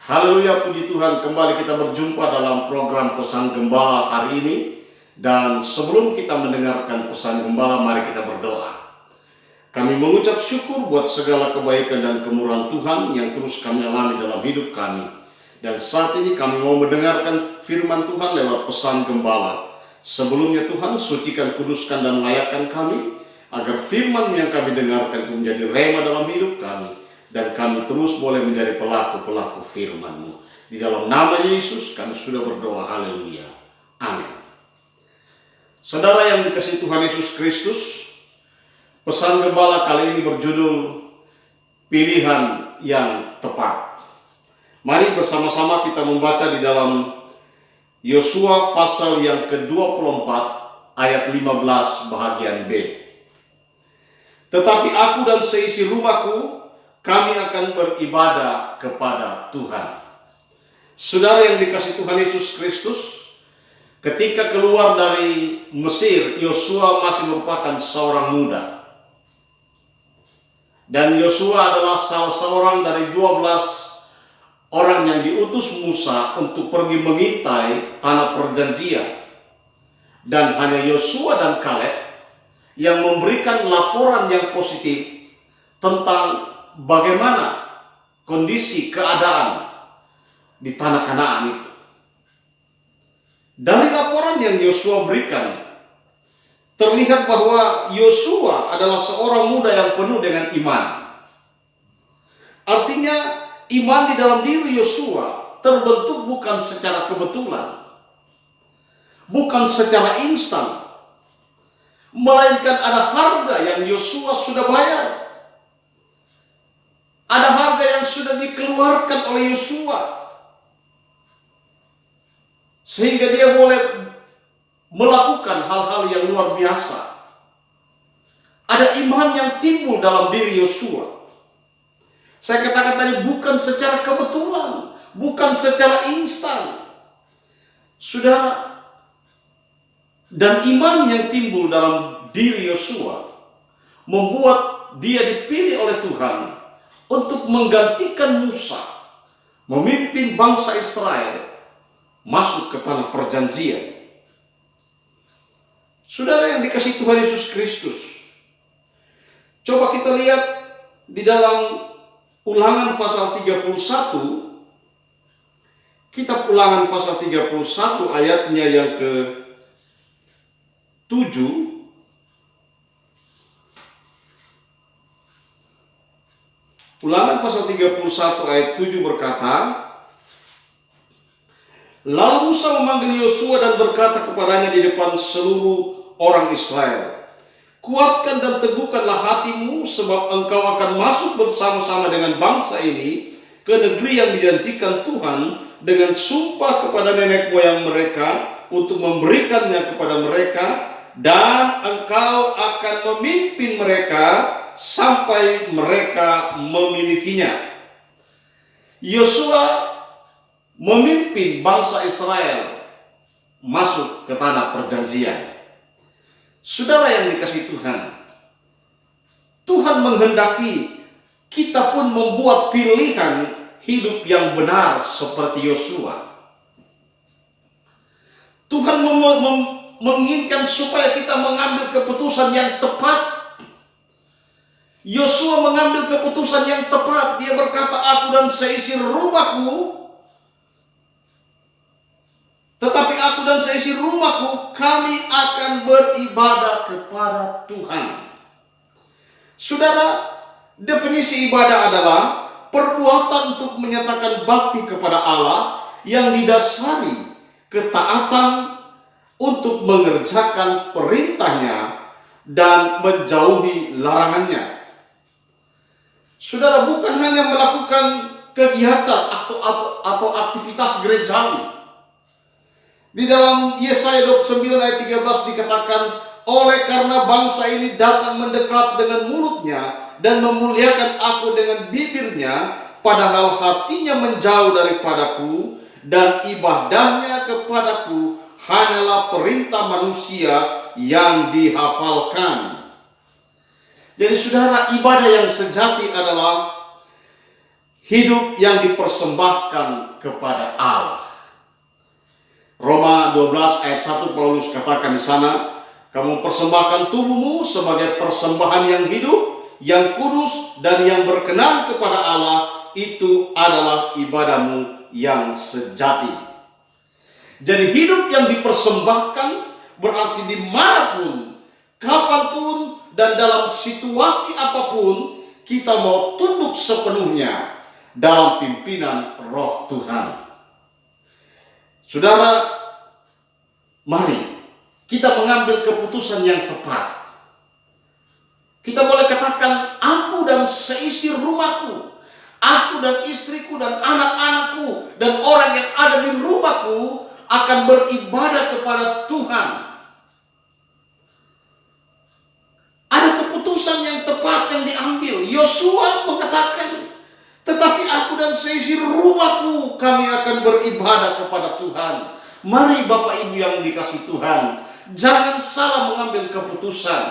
Haleluya, puji Tuhan, kembali kita berjumpa dalam program Pesan Gembala hari ini. Dan sebelum kita mendengarkan pesan Gembala, mari kita berdoa. Kami mengucap syukur buat segala kebaikan dan kemurahan Tuhan yang terus kami alami dalam hidup kami. Dan saat ini kami mau mendengarkan firman Tuhan lewat pesan Gembala. Sebelumnya Tuhan, sucikan, kuduskan, dan layakkan kami, agar firman yang kami dengarkan itu menjadi rema dalam hidup kami. Dan kami terus boleh menjadi pelaku-pelaku firman-Mu. Di dalam nama Yesus kami sudah berdoa, haleluya, amin. Saudara yang dikasihi Tuhan Yesus Kristus, pesan Gembala kali ini berjudul Pilihan yang Tepat. Mari bersama-sama kita membaca di dalam Yosua pasal yang ke-24 ayat 15 bahagian B. Tetapi aku dan seisi rumahku, kami akan beribadah kepada Tuhan. Saudara yang dikasihi Tuhan Yesus Kristus, ketika keluar dari Mesir, Yosua masih merupakan seorang muda. Dan Yosua adalah salah seorang dari 12 orang yang diutus Musa untuk pergi mengintai tanah perjanjian. Dan hanya Yosua dan Kaleb yang memberikan laporan yang positif tentang bagaimana kondisi keadaan di tanah Kanaan itu. Dari laporan yang Yosua berikan, terlihat bahwa Yosua adalah seorang muda yang penuh dengan iman. Artinya, iman di dalam diri Yosua terbentuk bukan secara kebetulan, bukan secara instan, melainkan ada harga yang Yosua sudah bayar. Ada harga yang sudah dikeluarkan oleh Yosua, sehingga dia boleh melakukan hal-hal yang luar biasa. Ada iman yang timbul dalam diri Yosua. Saya katakan tadi, bukan secara kebetulan, bukan secara instan. Saudara, dan iman yang timbul dalam diri Yosua membuat dia dipilih oleh Tuhan untuk menggantikan Musa, memimpin bangsa Israel masuk ke tanah perjanjian. Saudara yang dikasihi Tuhan Yesus Kristus, coba kita lihat di dalam Ulangan pasal 31, kitab Ulangan pasal 31 ayatnya yang ke-7. Ulangan pasal 31 ayat 7 berkata, lalu Musa memanggil Yosua dan berkata kepadanya di depan seluruh orang Israel, kuatkan dan teguhkanlah hatimu, sebab engkau akan masuk bersama-sama dengan bangsa ini ke negeri yang dijanjikan Tuhan dengan sumpah kepada nenek moyang mereka untuk memberikannya kepada mereka, dan engkau akan memimpin mereka sampai mereka memilikinya. Yosua memimpin bangsa Israel masuk ke tanah perjanjian. Saudara yang dikasihi Tuhan, Tuhan menghendaki kita pun membuat pilihan hidup yang benar seperti Yosua. Tuhan menginginkan supaya kita mengambil keputusan yang tepat. Yosua mengambil keputusan yang tepat. Dia berkata, aku dan seisi rumahku, tetapi aku dan seisi rumahku, kami akan beribadah kepada Tuhan. Saudara, definisi ibadah adalah perbuatan untuk menyatakan bakti kepada Allah yang didasari ketaatan untuk mengerjakan perintahnya dan menjauhi larangannya. Saudara, bukan hanya melakukan kegiatan atau aktivitas gerejawi. Di dalam Yesaya 29 ayat 13 dikatakan, oleh karena bangsa ini datang mendekat dengan mulutnya dan memuliakan aku dengan bibirnya, padahal hatinya menjauh daripadaku dan ibadahnya kepadaku hanyalah perintah manusia yang dihafalkan. Jadi saudara, ibadah yang sejati adalah hidup yang dipersembahkan kepada Allah. Roma 12 ayat 1 Paulus katakan di sana, kamu persembahkan tubuhmu sebagai persembahan yang hidup, yang kudus dan yang berkenan kepada Allah, itu adalah ibadahmu yang sejati. Jadi hidup yang dipersembahkan berarti dimanapun, kapanpun, dan dalam situasi apapun, kita mau tunduk sepenuhnya dalam pimpinan Roh Tuhan. Saudara, mari kita mengambil keputusan yang tepat. Kita boleh katakan, aku dan seisi rumahku, aku dan istriku dan anak-anakku dan orang yang ada di rumahku akan beribadah kepada Tuhan. Ada keputusan yang tepat yang diambil. Yosua mengatakan, tetapi aku dan seisi rumahku kami akan beribadah kepada Tuhan. Mari Bapak Ibu yang dikasihi Tuhan, jangan salah mengambil keputusan.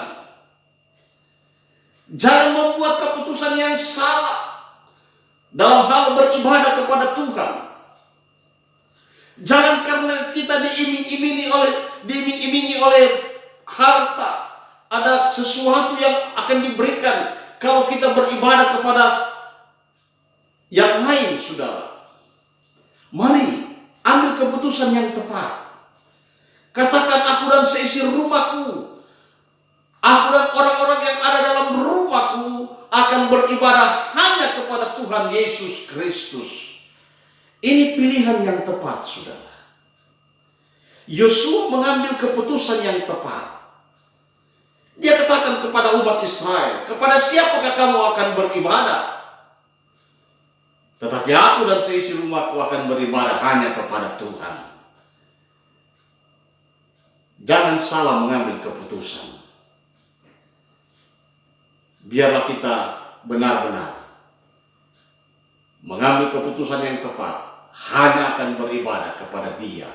Jangan membuat keputusan yang salah dalam hal beribadah kepada Tuhan. Jangan karena kita diiming-imingi oleh harta, ada sesuatu yang akan diberikan kalau kita beribadah kepada yang lain, saudara. Mari ambil keputusan yang tepat. Katakan, aku dan seisi rumahku, aku dan orang-orang yang ada dalam rumahku akan beribadah hanya kepada Tuhan Yesus Kristus. Ini pilihan yang tepat, saudara. Yosua mengambil keputusan yang tepat. Dia katakan kepada umat Israel, kepada siapakah kamu akan beribadah? Tetapi aku dan seisi rumahku akan beribadah hanya kepada Tuhan. Jangan salah mengambil keputusan. Biarlah kita benar-benar mengambil keputusan yang tepat, hanya akan beribadah kepada Dia,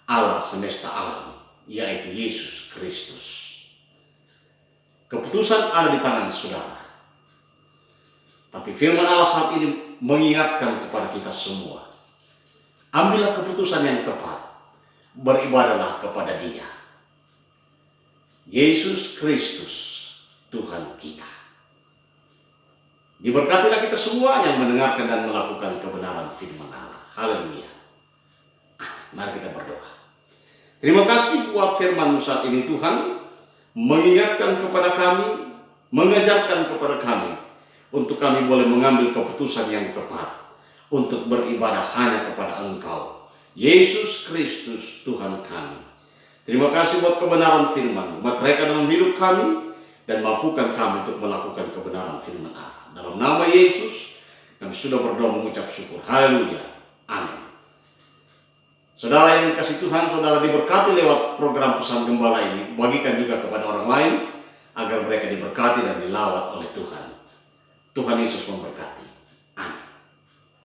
Allah semesta alam, yaitu Yesus Kristus. Keputusan ada di tangan saudara. Tapi firman Allah saat ini mengingatkan kepada kita semua. Ambillah keputusan yang tepat. Beribadahlah kepada Dia, Yesus Kristus, Tuhan kita. Diberkatilah kita semua yang mendengarkan dan melakukan kebenaran firman Allah. Haleluya. Mari kita berdoa. Terima kasih buat firman-Mu saat ini Tuhan, mengingatkan kepada kami, mengajarkan kepada kami, untuk kami boleh mengambil keputusan yang tepat, untuk beribadah hanya kepada Engkau, Yesus Kristus Tuhan kami. Terima kasih buat kebenaran firman-Mu, meteraikan dalam hidup kami, dan mampukan kami untuk melakukan kebenaran firman Allah. Dalam nama Yesus, kami sudah berdoa mengucap syukur. Haleluya. Amin. Saudara yang dikasihi Tuhan, saudara diberkati lewat program Pesan Gembala ini. Bagikan juga kepada orang lain, agar mereka diberkati dan dilawat oleh Tuhan. Tuhan Yesus memberkati. Amin.